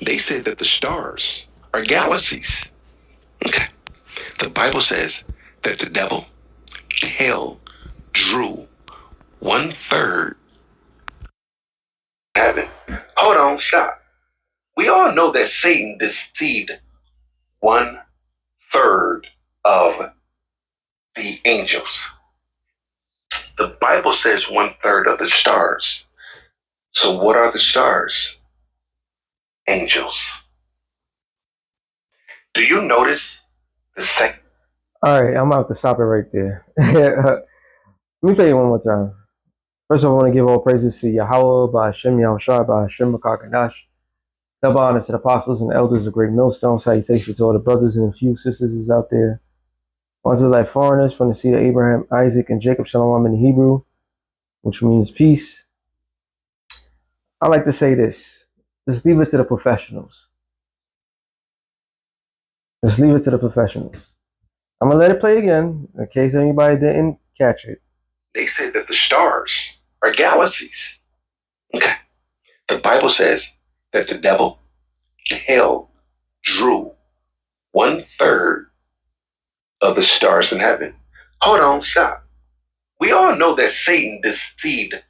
They said that the stars are galaxies. Okay. The Bible says that the devil, hell, drew 1/3 heaven. Hold on, stop. We all know that Satan deceived 1/3 of the angels. The Bible says 1/3 of the stars. So what are the stars? Angels. Do you notice the second? All right, I'm gonna have to stop it right there. Let me tell you one more time. First of all, I want to give all praises to Yahweh, Ba'ashem, Yahushua, Ba'ashem, Makakadash. Double honor to the apostles and elders of Great Millstone. Salutations to all the brothers and a few sisters out there. Ones are like foreigners from the seed of Abraham, Isaac, and Jacob, Shalom in the Hebrew, which means peace. I like to say this. Let's leave it to the professionals. Let's leave it to the professionals. I'm going to let it play again in case anybody didn't catch it. They said that the stars are galaxies. Okay. The Bible says that the devil, hell, drew 1/3 of the stars in heaven. Hold on, stop. We all know that Satan deceived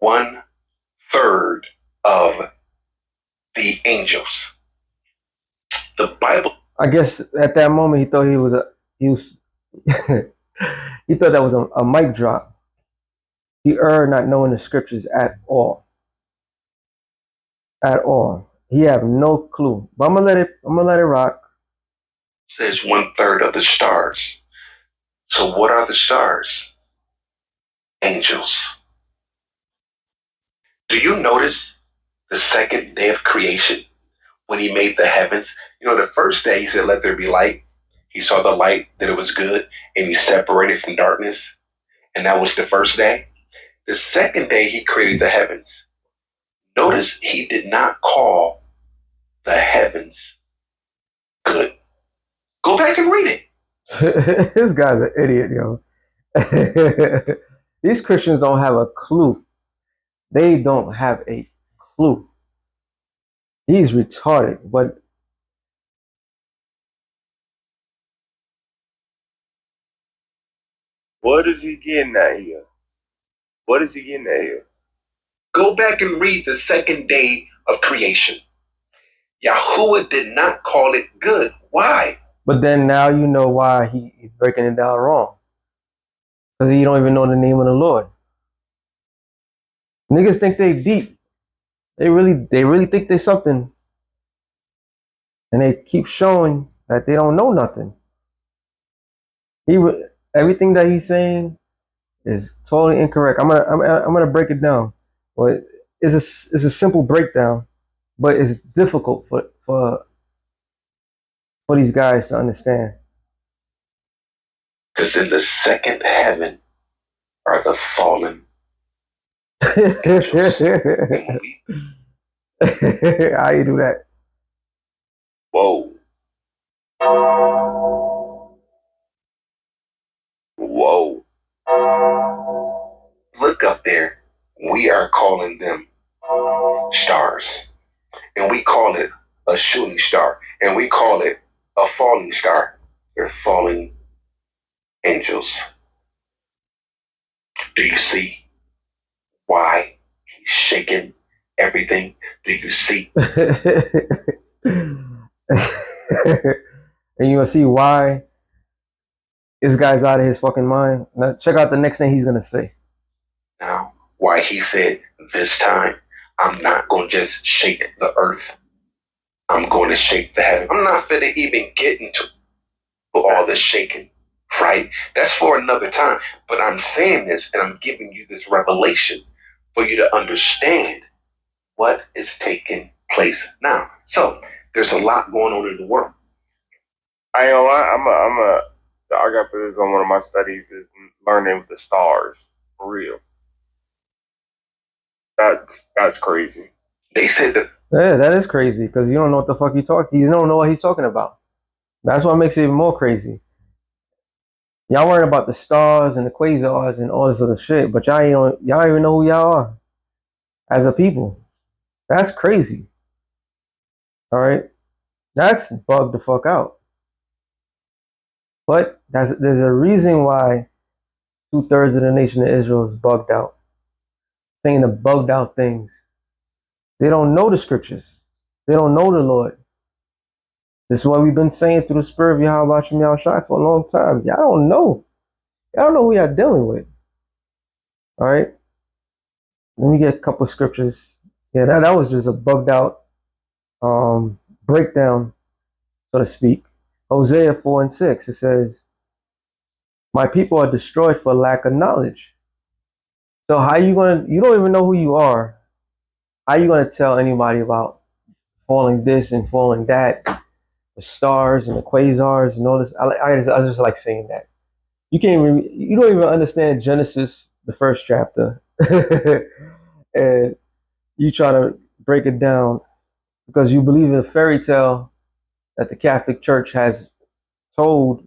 1/3 of the angels. The Bible. I guess at that moment he thought he was he thought that was a mic drop. He erred not knowing the scriptures at all. At all. He have no clue. But I'm gonna let it rock. Says 1/3 of the stars. So what are the stars? Angels. Do you notice the second day of creation when he made the heavens? You know, the first day he said, let there be light. He saw the light, that it was good, and he separated from darkness. And that was the first day. The second day he created the heavens. Notice he did not call the heavens good. Go back and read it. This guy's an idiot, yo. These Christians don't have a clue. They don't have a clue. He's retarded, but what is he getting at here? What is he getting at here? Go back and read the second day of creation. Yahuwah did not call it good. Why? But then now you know why he's breaking it down wrong. Because you don't even know the name of the Lord. Niggas think they deep. They really think they're something. And they keep showing that they don't know nothing. Everything that he's saying is totally incorrect. I'm gonna break it down. But it's a simple breakdown, but it's difficult for these guys to understand. Because in the second heaven are the fallen angels. How you do that? Whoa. Whoa. Look up there. We are calling them stars. And we call it a shooting star. And we call it a falling star. They're falling angels. Do you see why he's shaking everything? Do you see? And you'll see why this guy's out of his fucking mind. Now check out the next thing he's gonna say. Now, why he said, this time, I'm not going to just shake the earth. I'm going to shake the heaven. I'm not finna even get into all the shaking, right? That's for another time. But I'm saying this and I'm giving you this revelation for you to understand what is taking place now. So there's a lot going on in the world. I ain't gonna lie, I got this on one of my studies is learning with the stars. For real. That's crazy. They said that. Yeah, that is crazy because you don't know what the fuck you don't know what he's talking about. That's what makes it even more crazy. Y'all worrying about the stars and the quasars and all this other shit, but y'all even know who y'all are as a people. That's crazy. All right, that's bugged the fuck out. But there's a reason why 2/3 of the nation of Israel is bugged out, saying the bugged out things. They don't know the scriptures. They don't know the Lord. This is what we've been saying through the spirit of Yahweh Shem Shai for a long time. Y'all don't know. Y'all don't know who y'all dealing with. All right. Let me get a couple of scriptures. Yeah, that was just a bugged out breakdown, so to speak. Hosea 4:6. It says, "My people are destroyed for lack of knowledge." So how you gonna? You don't even know who you are. How you gonna tell anybody about falling this and falling that, the stars and the quasars and all this? I just like saying that. You don't even understand Genesis, the first chapter, and you try to break it down because you believe in a fairy tale that the Catholic Church has told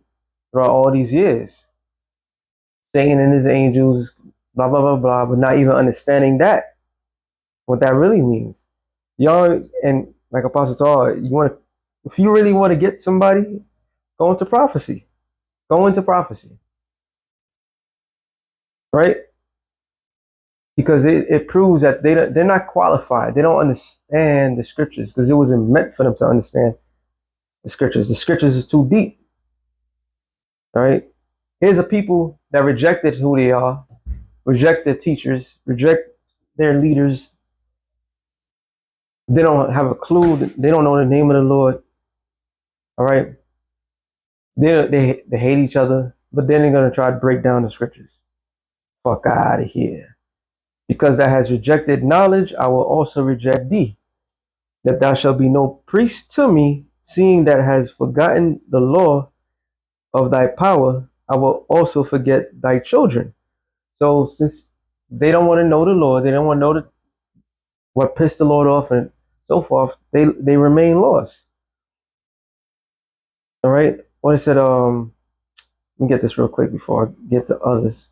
throughout all these years. Satan and his angels, blah blah blah blah, but not even understanding that what that really means. Y'all and like Apostle Paul, you want to, if you really want to get somebody, go into prophecy. Go into prophecy, right? Because it proves that they're not qualified. They don't understand the scriptures because it wasn't meant for them to understand the scriptures. The scriptures is too deep, right? Here's a people that rejected who they are, reject their teachers, reject their leaders. They don't have a clue. They don't know the name of the Lord. All right. They hate each other, but then they're gonna try to break down the scriptures. Fuck out of here. Because thou hast rejected knowledge, I will also reject thee. That thou shalt be no priest to me, seeing that has forgotten the law of thy power, I will also forget thy children. So since they don't want to know the Lord, they don't want to know what pissed the Lord off and so forth, they remain lost. All right. What I said, let me get this real quick before I get to others.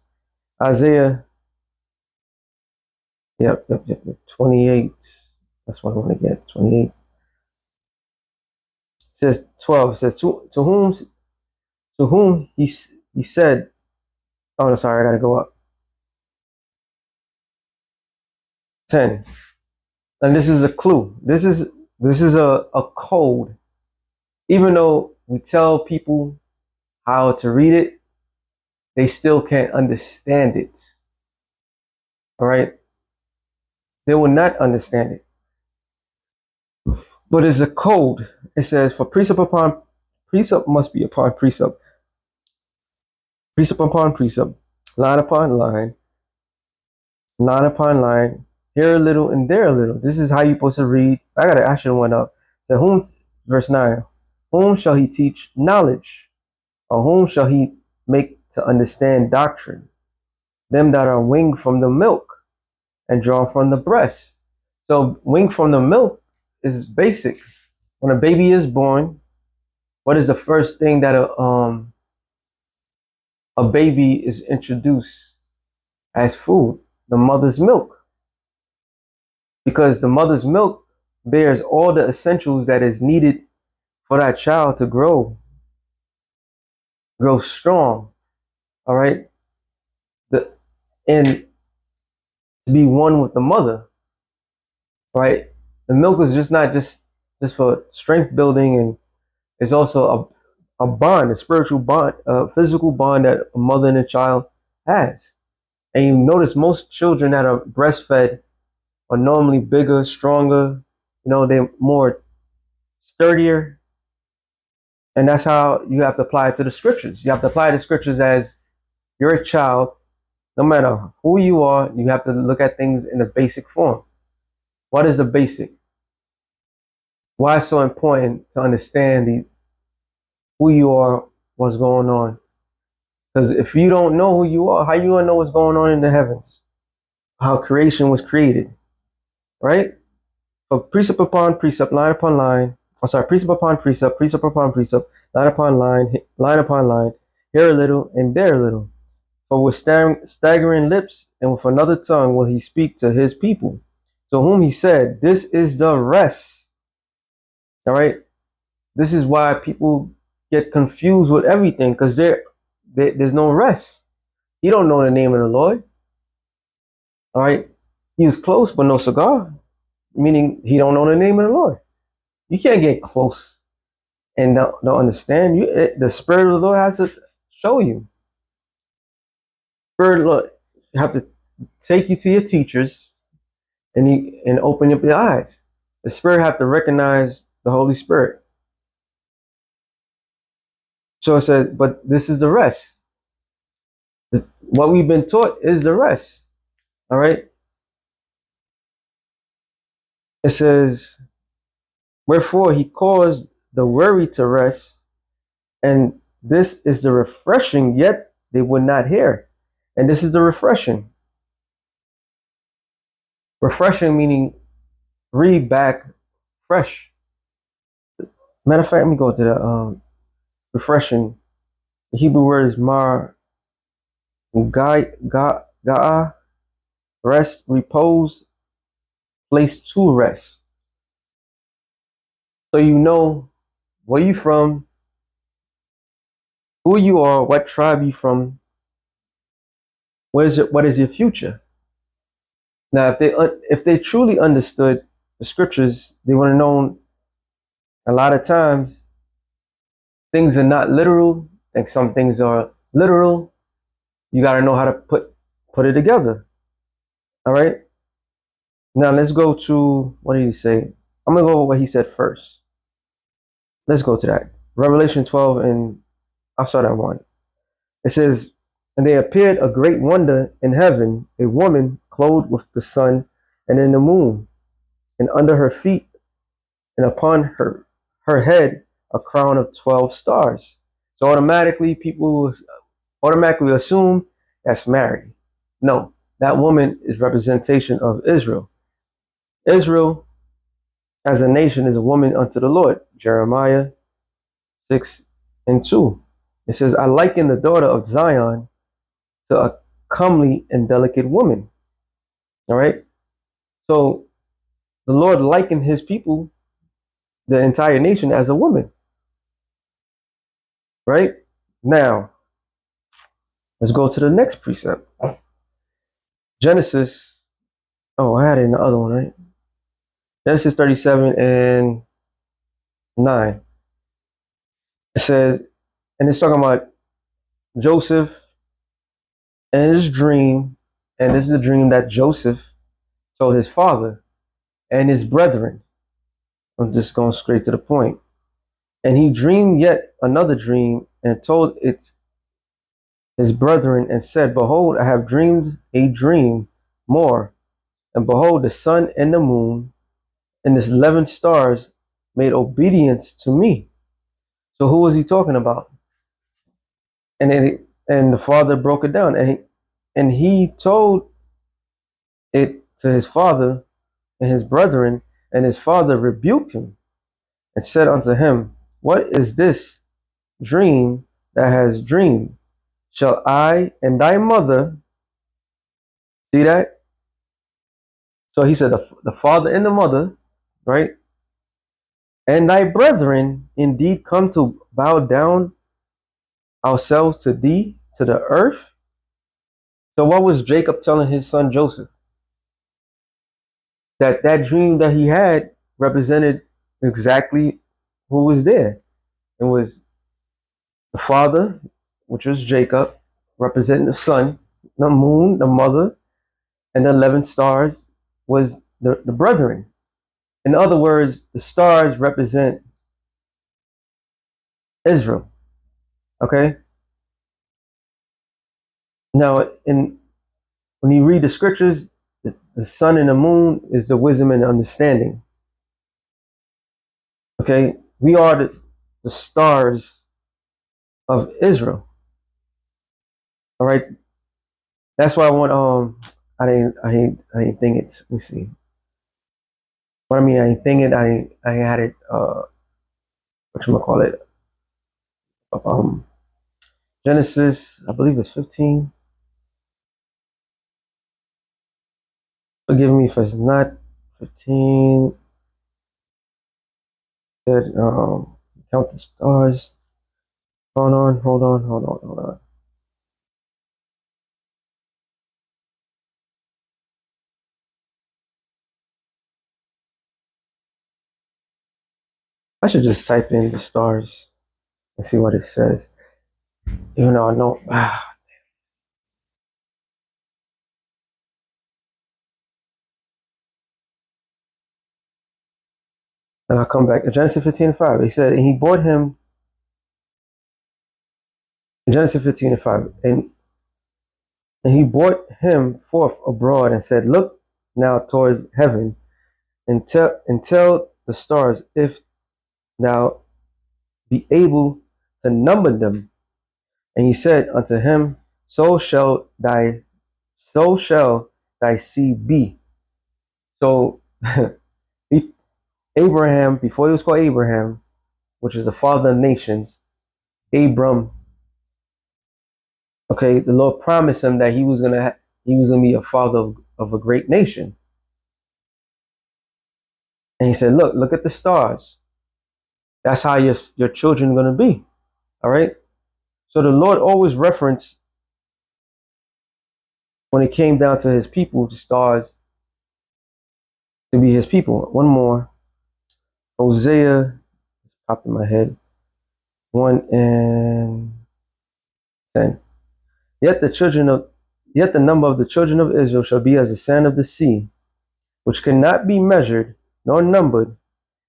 Isaiah, yep, 28. That's what I want to get. 28. It says 12. It says to whom he said, oh no, sorry, I gotta go up. 10. And this is a clue. This is a code. Even though we tell people how to read it, they still can't understand it. All right? They will not understand it. But it's a code. It says for precept upon precept must be upon precept. Precept upon precept, line upon line, line upon line, here a little and there a little. This is how you're supposed to read. I gotta actually went up. So verse 9, whom shall he teach knowledge? Or whom shall he make to understand doctrine? Them that are winged from the milk and drawn from the breast. So winged from the milk is basic. When a baby is born, what is the first thing that a baby is introduced as food? The mother's milk. Because the mother's milk bears all the essentials that is needed for that child to grow strong. All right. And to be one with the mother, right? The milk is just not just for strength building, and it's also a bond, a spiritual bond, a physical bond that a mother and a child has. And you notice most children that are breastfed are normally bigger, stronger, they're more sturdier. And that's how you have to apply it to the scriptures. You have to apply the scriptures as you're a child. No matter who you are, you have to look at things in the basic form. What is the basic? Why it's so important to understand who you are, what's going on? Because if you don't know who you are, how you gonna know what's going on in the heavens? How creation was created, right? So precept upon precept, line upon line. I'm sorry, precept upon precept, precept upon precept, line upon line upon line. Here a little and there a little. For with staggering lips and with another tongue will he speak to his people. To whom he said, "This is the rest." All right. This is why people get confused with everything because there's no rest. He don't know the name of the Lord. All right. He was close, but no cigar, meaning he don't know the name of the Lord. You can't get close and don't understand. The Spirit of the Lord has to show you. Spirit of the Lord have to take you to your teachers and open up your eyes. The Spirit have to recognize the Holy Spirit. So it says, but this is the rest. What we've been taught is the rest. All right. It says, wherefore he caused the weary to rest, and this is the refreshing, yet they would not hear. And this is the refreshing. Refreshing meaning read back fresh. Matter of fact, let me go to the refreshing. The Hebrew word is mar ga'a, rest, repose, place to rest. So you know where you from, who you are, what tribe you from, what is your future. Now, if they truly understood the scriptures, they would have known a lot of times things are not literal, and some things are literal. You got to know how to put it together. All right. Now let's go to what did he say? I'm gonna go over what he said first. Let's go to that. Revelation 12, and I'll start at 1. It says, and there appeared a great wonder in heaven, a woman clothed with the sun and in the moon, and under her feet and upon her head a crown of 12 stars. So automatically people automatically assume that's Mary. No, that woman is representation of Israel. Israel as a nation is a woman unto the Lord. Jeremiah 6:2. It says, I liken the daughter of Zion to a comely and delicate woman. All right. So the Lord likened his people, the entire nation, as a woman. Right? Now, let's go to the next precept. Genesis. Oh, I had it in the other one, right? Genesis 37 and 9. It says, and it's talking about Joseph and his dream. And this is the dream that Joseph told his father and his brethren. I'm just going straight to the point. And he dreamed yet another dream and told it his brethren and said, behold, I have dreamed a dream more. And behold, the sun and the moon and the 11 stars made obedience to me. So who was he talking about? And the father broke it down, and he told it to his father and his brethren, and his father rebuked him and said unto him, what is this dream that has dreamed? Shall I and thy mother see that? So he said the father and the mother, right? And thy brethren indeed come to bow down ourselves to thee, to the earth. So what was Jacob telling his son Joseph? That dream that he had represented exactly who was there. It was the father, which was Jacob, representing the sun, the moon, the mother, and the 11 stars was the brethren. In other words, the stars represent Israel. Okay. Now, when you read the scriptures, the sun and the moon is the wisdom and understanding. Okay, we are the stars of Israel. All right, that's why I want I didn't think it. Let me see. What I mean, I didn't think it. I had it. What you call it? Um, Genesis, I believe it's 15. Forgive me if it's not 15. said, count the stars. Hold on. I should just type in the stars and see what it says. Even though I know. And I'll come back. Genesis 15:5. He said, and he brought him, Genesis 15:5, and he brought him forth abroad and said, look now towards heaven and tell the stars if thou be able to number them. And he said unto him, so shall thy seed be. So Abraham, before he was called Abraham, which is the father of nations, Abram, okay, the Lord promised him that he was gonna be a father of a great nation. And he said, look at the stars. That's how your children are gonna be. All right. So the Lord always referenced when it came down to his people, the stars to be his people. One more. Hosea, it's popped in my head. 1:10. Yet the number of the children of Israel shall be as the sand of the sea, which cannot be measured nor numbered.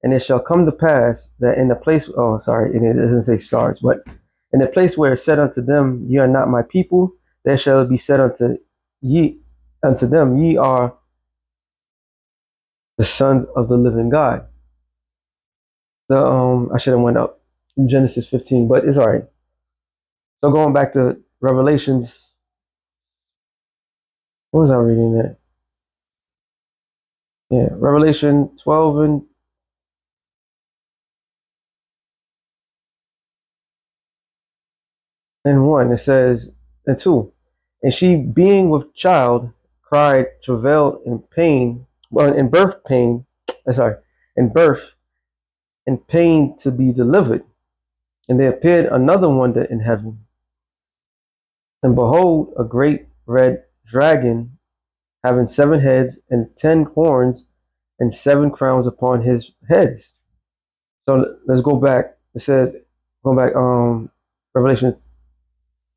And it shall come to pass that in the place, oh, sorry, it doesn't say stars, but in the place where it said unto them, ye are not my people, there shall it be said unto them, ye are the sons of the living God. I should have went up in Genesis 15, but it's all right. So going back to Revelations, what was I reading there? Yeah, Revelation 12 and 1. It says, and 2. And she, being with child, cried, travail in pain, well, in birth pain, sorry, in birth, in pain to be delivered. And there appeared another wonder in heaven. And behold, a great red dragon, having 7 heads and 10 horns, and 7 crowns upon his heads. So let's go back. It says, go back, Revelation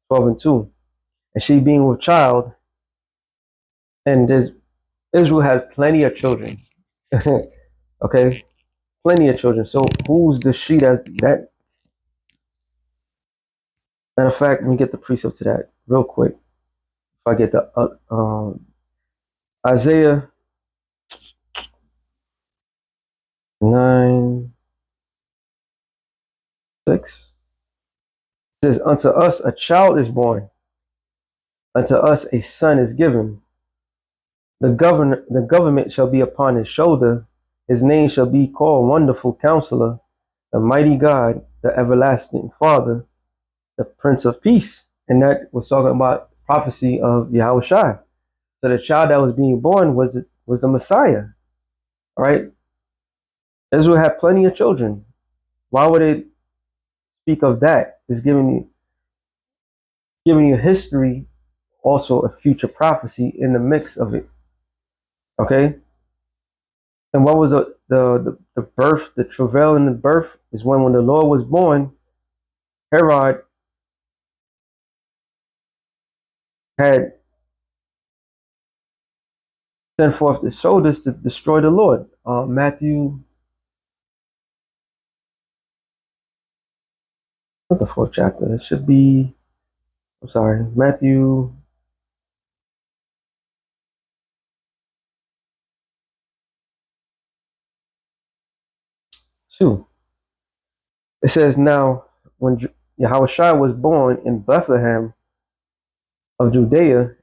12 and 2. And she being with child, and Israel had plenty of children. Okay, plenty of children. So who's the she that? Matter of fact, let me get the precept to that real quick. If I get the Isaiah 9:6 says, unto us a child is born, unto us a son is given. The government shall be upon his shoulder. His name shall be called Wonderful Counselor, the Mighty God, the Everlasting Father, the Prince of Peace. And that was talking about prophecy of Yahushua. So the child that was being born was the Messiah. All right. Israel had plenty of children. Why would it speak of that? It's giving you history, also a future prophecy in the mix of it. Okay. And what was the birth, the travail in the birth is when the Lord was born, Herod had sent forth the soldiers to destroy the Lord. Matthew, not the 4th chapter. It should be, I'm sorry, Matthew 2. It says, now, when Yahushua was born in Bethlehem of Judea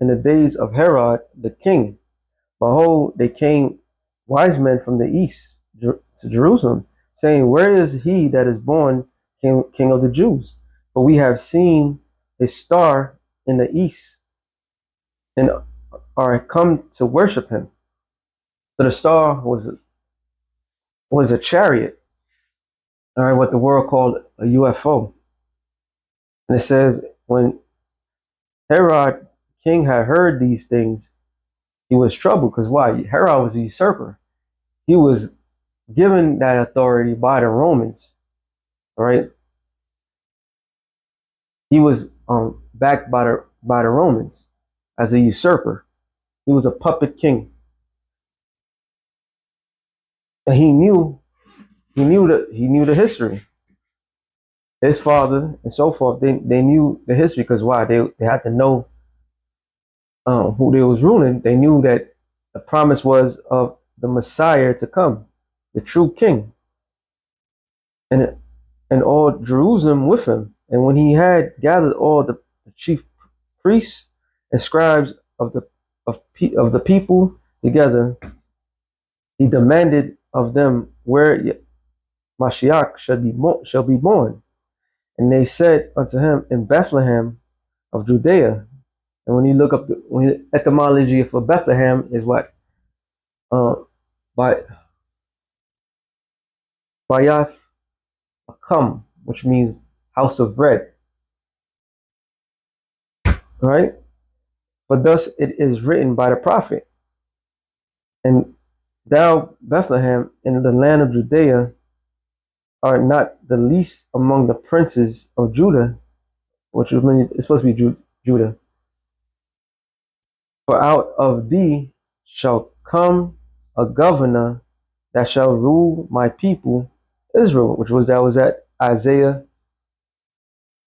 in the days of Herod the king, behold, they came wise men from the east to Jerusalem, saying, where is he that is born king of the Jews? For we have seen his star in the east and are come to worship him. So the star was a chariot. All right, what the world called a UFO. And it says when Herod king had heard these things, he was troubled because why? Herod was a usurper. He was given that authority by the Romans. All right, he was backed by the Romans as a usurper. He was a puppet king, and he knew the history. His father and so forth. They knew the history because why? They had to know who they was ruling. They knew that the promise was of the Messiah to come, the true King, and all Jerusalem with him. And when he had gathered all the chief priests and scribes of the people together, he demanded of them where Mashiach shall be born. And they said unto him, in Bethlehem of Judea. And when you look up the etymology for Bethlehem is what? By Bayath Akam, which means house of bread. Right? But thus it is written by the prophet. And thou, Bethlehem, in the land of Judea, art not the least among the princes of Judah, which is it's supposed to be Judah. For out of thee shall come a governor that shall rule my people Israel, that was at Isaiah,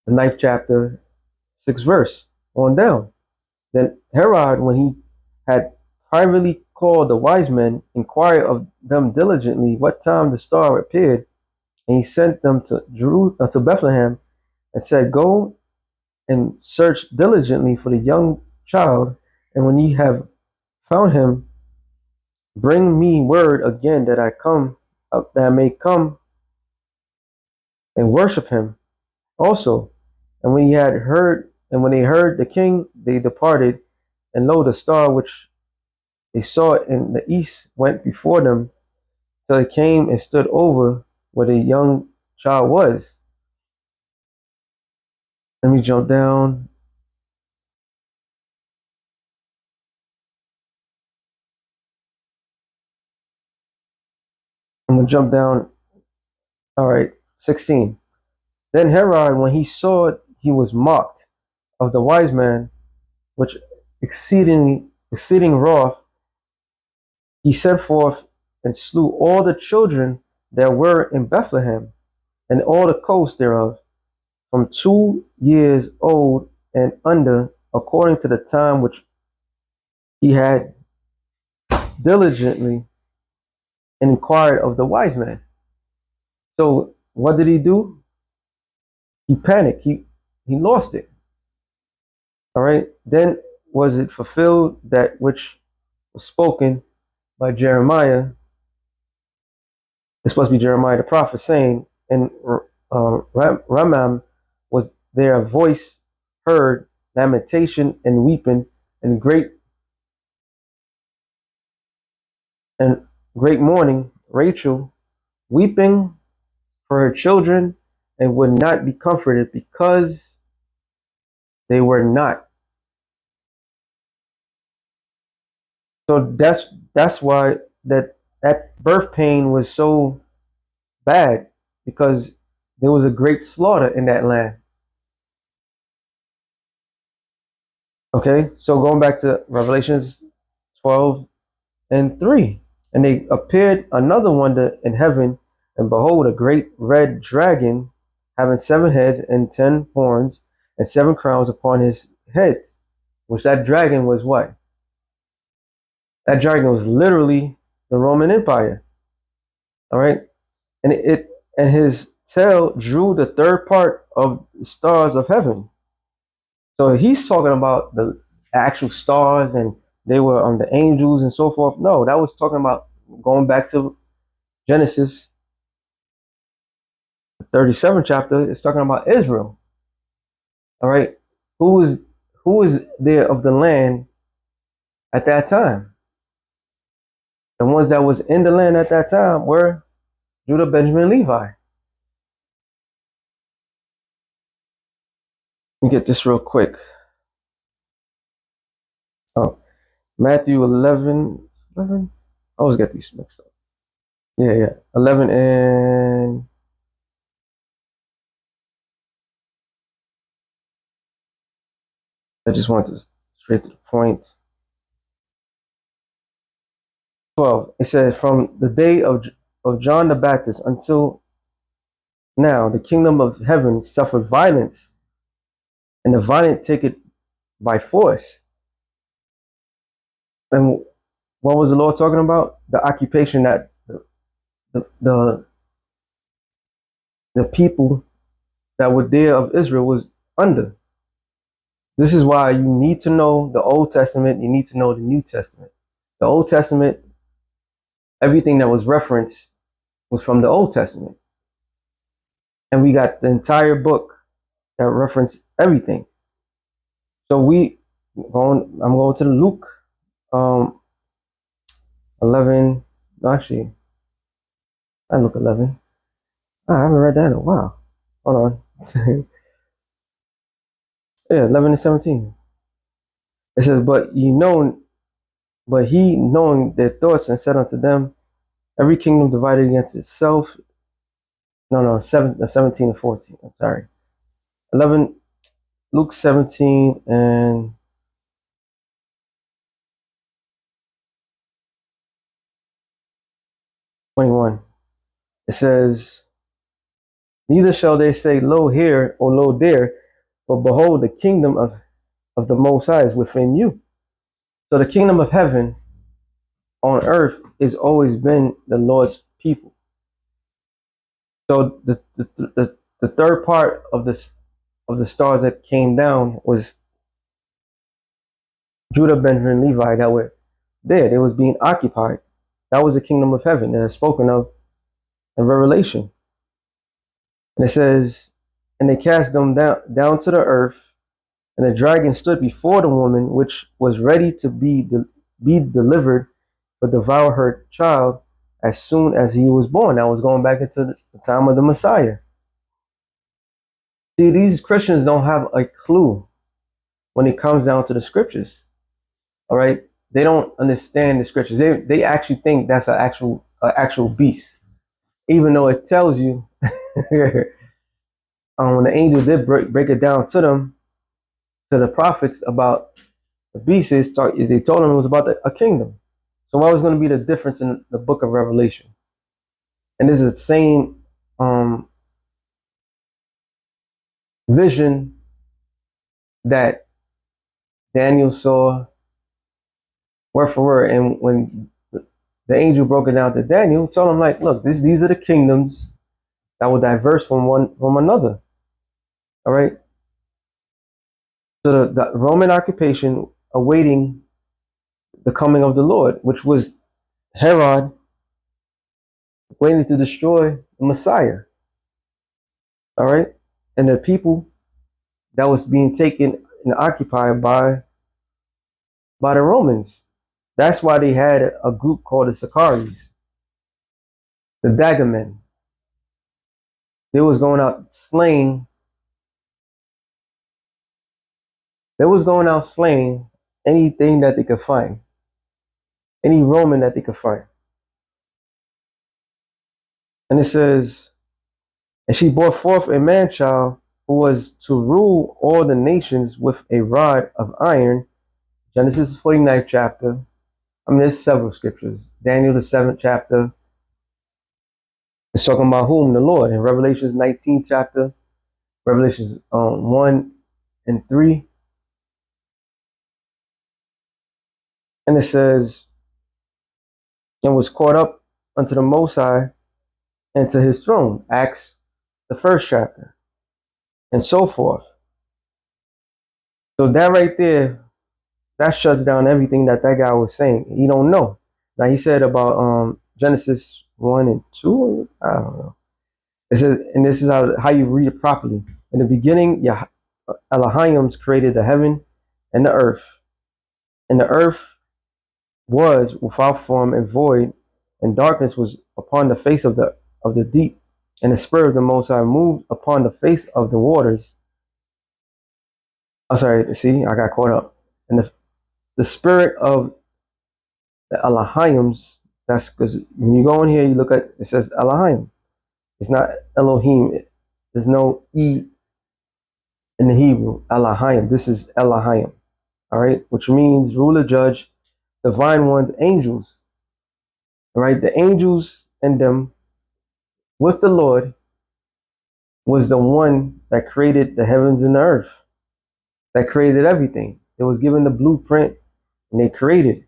the 9th chapter, 6th verse on down. Then Herod, when he had privately called the wise men, inquired of them diligently what time the star appeared, and he sent them to Bethlehem, and said, go and search diligently for the young child, and when ye have found him, bring me word again that I may come and worship him also. And when they heard the king, they departed, and lo, the star which they saw in the east went before them till it came and stood over where the young child was. Let me jump down. I'm gonna jump down. All right, 16. Then Herod, when he saw it, he was mocked of the wise man, which exceeding wrath, he sent forth and slew all the children that were in Bethlehem and all the coast thereof, from 2 years old and under, according to the time which he had diligently and inquired of the wise man. So what did he do? He panicked. He lost it. All right. Then was it fulfilled that which was spoken by Jeremiah? It's supposed to be Jeremiah the prophet saying, and Ramam was there a voice heard, lamentation and weeping, and great mourning. Rachel weeping for her children and would not be comforted because they were not. So that's why that birth pain was so bad, because there was a great slaughter in that land. Okay, so going back to Revelations 12:3, and they appeared another wonder in heaven, and behold, a great red dragon, having 7 heads and 10 horns, and 7 crowns upon his heads. Which that dragon was what? That dragon was literally the Roman Empire. All right, and his tail drew the third part of the stars of heaven. So he's talking about the actual stars, and they were on the angels and so forth. No, that was talking about going back to Genesis, the 37th chapter. It's talking about Israel. All right, who is there of the land at that time? The ones that was in the land at that time were Judah, Benjamin, Levi. me get this real quick. Oh, Matthew 11. 11? I always get these mixed up. Yeah. 11 and I just want to straight to the point. 12. It says, from the day of John the Baptist until now, the kingdom of heaven suffered violence, and the violent take it by force. And what was the Lord talking about? The occupation that the the people that were there of Israel was under. This is why you need to know the Old Testament, you need to know the New Testament. The Old Testament, everything that was referenced was from the Old Testament. And we got the entire book that referenced everything. So I'm going to the Luke 11, actually, I Luke 11. I haven't read that in a while. Hold on. Yeah, 11 and 17. It says, but he knowing their thoughts and said unto them, every kingdom divided against itself. No, 17 and 14. I'm sorry. 11, Luke 17 and 21. It says, neither shall they say, lo here or lo there, but behold, the kingdom of the Most High is within you. So the kingdom of heaven on earth has always been the Lord's people. So the third part of the stars that came down was Judah, Benjamin, Levi that were there. It was being occupied. That was the kingdom of heaven that is spoken of in Revelation. And it says, and they cast them down to the earth, and the dragon stood before the woman, which was ready to be delivered, but devour her child as soon as he was born. That was going back into the time of the Messiah. See, these Christians don't have a clue when it comes down to the scriptures. All right, they don't understand the scriptures. They actually think that's an actual beast, even though it tells you when the angel did break it down to them, to the prophets about the beast, they told them it was about a kingdom. So what was going to be the difference in the book of Revelation? And this is the same vision that Daniel saw word for word. And when the angel broke it down to Daniel, told him like, look, these are the kingdoms that were diverse from another. All right. So the Roman occupation awaiting the coming of the Lord, which was Herod waiting to destroy the Messiah. All right. And the people that was being taken and occupied by the Romans. That's why they had a group called the Sicaries, the dagger men. They was going out slaying. They was going out slaying anything that they could find, any Roman that they could find. And it says, and she brought forth a man child who was to rule all the nations with a rod of iron. Genesis 49th chapter. I mean, there's several scriptures. Daniel, the 7th chapter. It's talking about whom? The Lord. In Revelations 19th chapter, Revelations 1 and 3. And it says, and was caught up unto the Most High and to his throne. Acts, the 1st chapter. And so forth. So that right there, that shuts down everything that guy was saying. He don't know. Now he said about Genesis 1 and 2. I don't know. It says, and this is how you read it properly. In the beginning, Elohim's created the heaven and the earth. And the earth was without form and void, and darkness was upon the face of the deep, and the spirit of the Most High moved upon the face of the waters. I'm sorry. See, I got caught up. And the spirit of the Elohims. That's because when you go in here, you look at it says Elohim. It's not Elohim. There's no E in the Hebrew. Elohim. This is Elohim. All right, which means ruler, judge, divine ones, angels. All right, the angels and them with the Lord was the one that created the heavens and the earth, that created everything. It was given the blueprint and they created.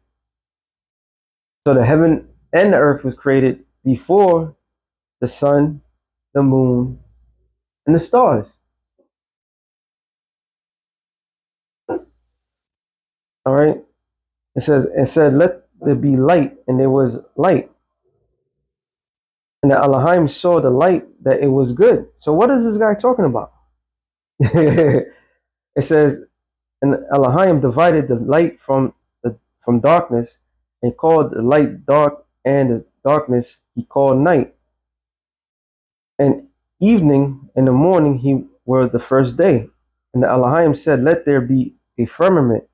So the heaven and the earth was created before the sun, the moon, and the stars. All right. It said, let there be light, and there was light. And the Elohim saw the light that it was good. So what is this guy talking about? It says, and Elohim divided the light from darkness, and called the light dark, and the darkness he called night. And evening and the morning he were the first day. And the Elohim said, let there be a firmament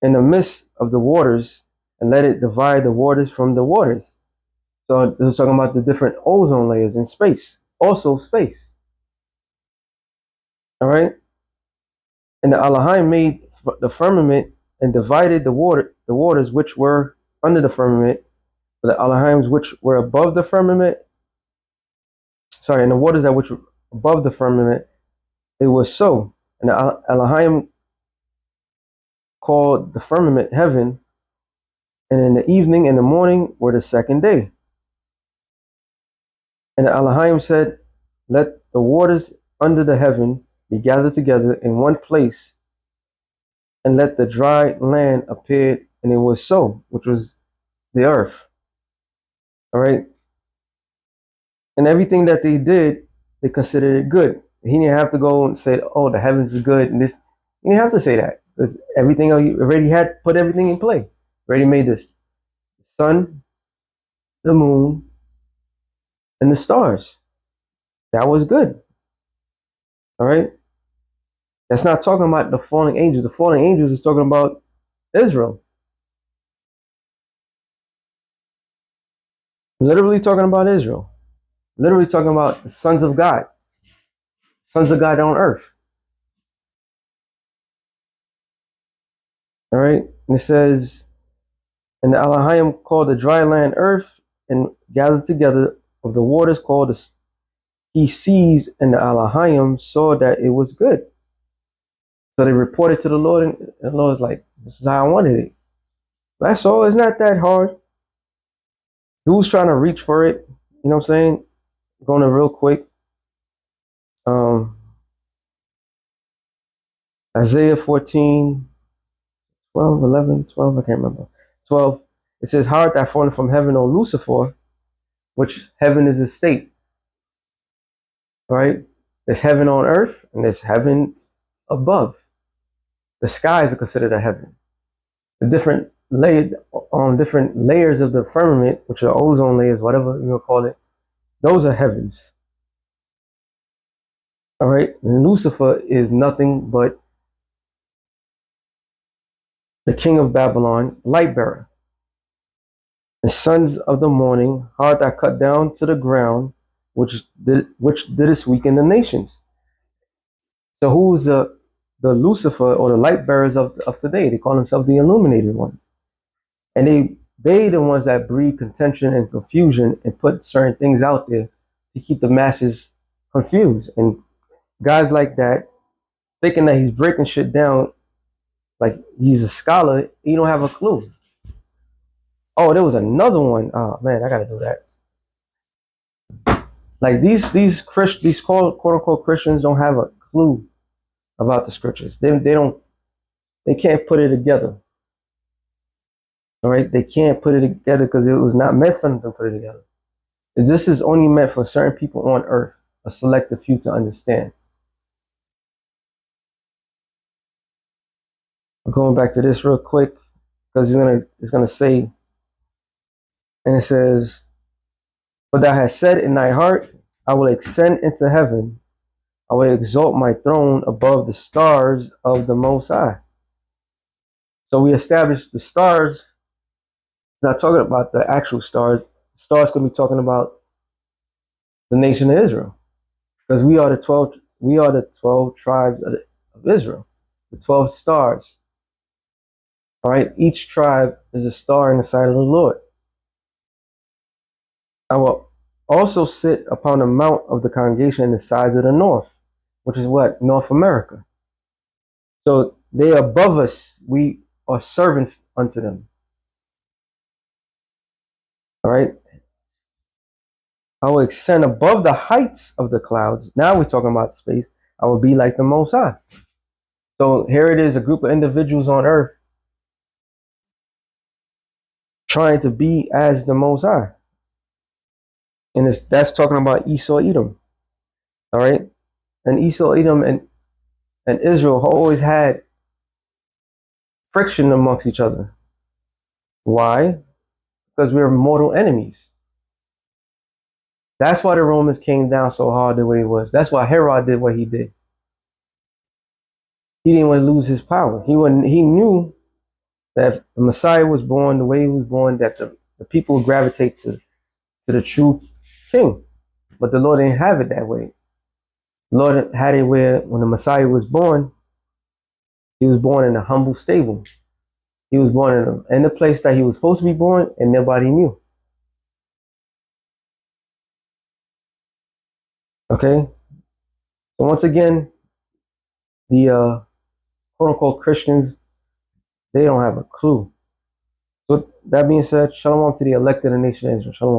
in the midst of the waters, and let it divide the waters from the waters. So it was talking about the different ozone layers in space, also space. All right. And the Elohim made the firmament and divided the waters which were under the firmament, the Elohims which were above the firmament. Sorry, and the waters that which were above the firmament. It was so. And the Elohim called the firmament heaven, and in the evening and the morning were the second day. And the Elohim said, let the waters under the heaven be gathered together in one place, and let the dry land appear. And it was so, which was the earth. All right. And everything that they did, they considered it good. He didn't have to go and say, oh, the heavens is good. And this, he didn't have to say that, because everything already had put everything in play. Already made this sun, the moon, and the stars. That was good. All right. That's not talking about the fallen angels. The fallen angels is talking about Israel. Literally talking about Israel. Literally talking about the sons of God. Sons of God on earth. All right. And it says, and the Elohim called the dry land earth, and gathered together of the waters called the he sees, and the Elohim saw that it was good. So they reported to the Lord, and the Lord was like, this is how I wanted it. That's all. It's not that hard. Dude's trying to reach for it. You know what I'm saying? Going to real quick. Um, Isaiah 14, 12, 11, 12, I can't remember. 12. It says, how art thou fallen from heaven, O Lucifer, which heaven is a state. All right? There's heaven on earth, and there's heaven above. The skies are considered a heaven. The different layers of the firmament, which are ozone layers, whatever you call it, those are heavens. All right. And Lucifer is nothing but the king of Babylon, light bearer. The sons of the morning, heart that cut down to the ground, which didst weaken the nations. So who's the Lucifer or the light bearers of today? They call themselves the illuminated ones. And they the ones that breed contention and confusion and put certain things out there to keep the masses confused. And guys like that, thinking that he's breaking shit down like he's a scholar, he don't have a clue. Oh, there was another one. Oh man, I gotta do that. Like these quote unquote Christians don't have a clue about the scriptures. They can't put it together. All right, they can't put it together because it was not meant for them to put it together. This is only meant for certain people on earth, a selective few to understand. I'm going back to this real quick because it's gonna say, and it says, "For thou hast said in thy heart, I will ascend into heaven. I will exalt my throne above the stars of the Most High. So we established the stars, not talking about the actual stars. Stars could be talking about the nation of Israel, because we are the 12. We are the 12 tribes of Israel, the 12 stars. All right, each tribe is a star in the sight of the Lord. I will also sit upon the mount of the congregation in the sides of the north, which is what? North America. So they are above us. We are servants unto them. All right. I will ascend above the heights of the clouds. Now we're talking about space. I will be like the Most High. So here it is, a group of individuals on earth trying to be as the Most High. And that's talking about Esau, Edom. All right. And Esau, Edom, and Israel always had friction amongst each other. Why? Because we're mortal enemies. That's why the Romans came down so hard the way it was. That's why Herod did what he did. He didn't want to lose his power. He knew that if the Messiah was born the way he was born, that the people would gravitate to the true king. But the Lord didn't have it that way. The Lord had it where when the Messiah was born, he was born in a humble stable. He was born in the place that he was supposed to be born, and nobody knew. Okay? So once again, the quote unquote Christians, they don't have a clue. So that being said, shalom to the elected nation of Israel. Shalom.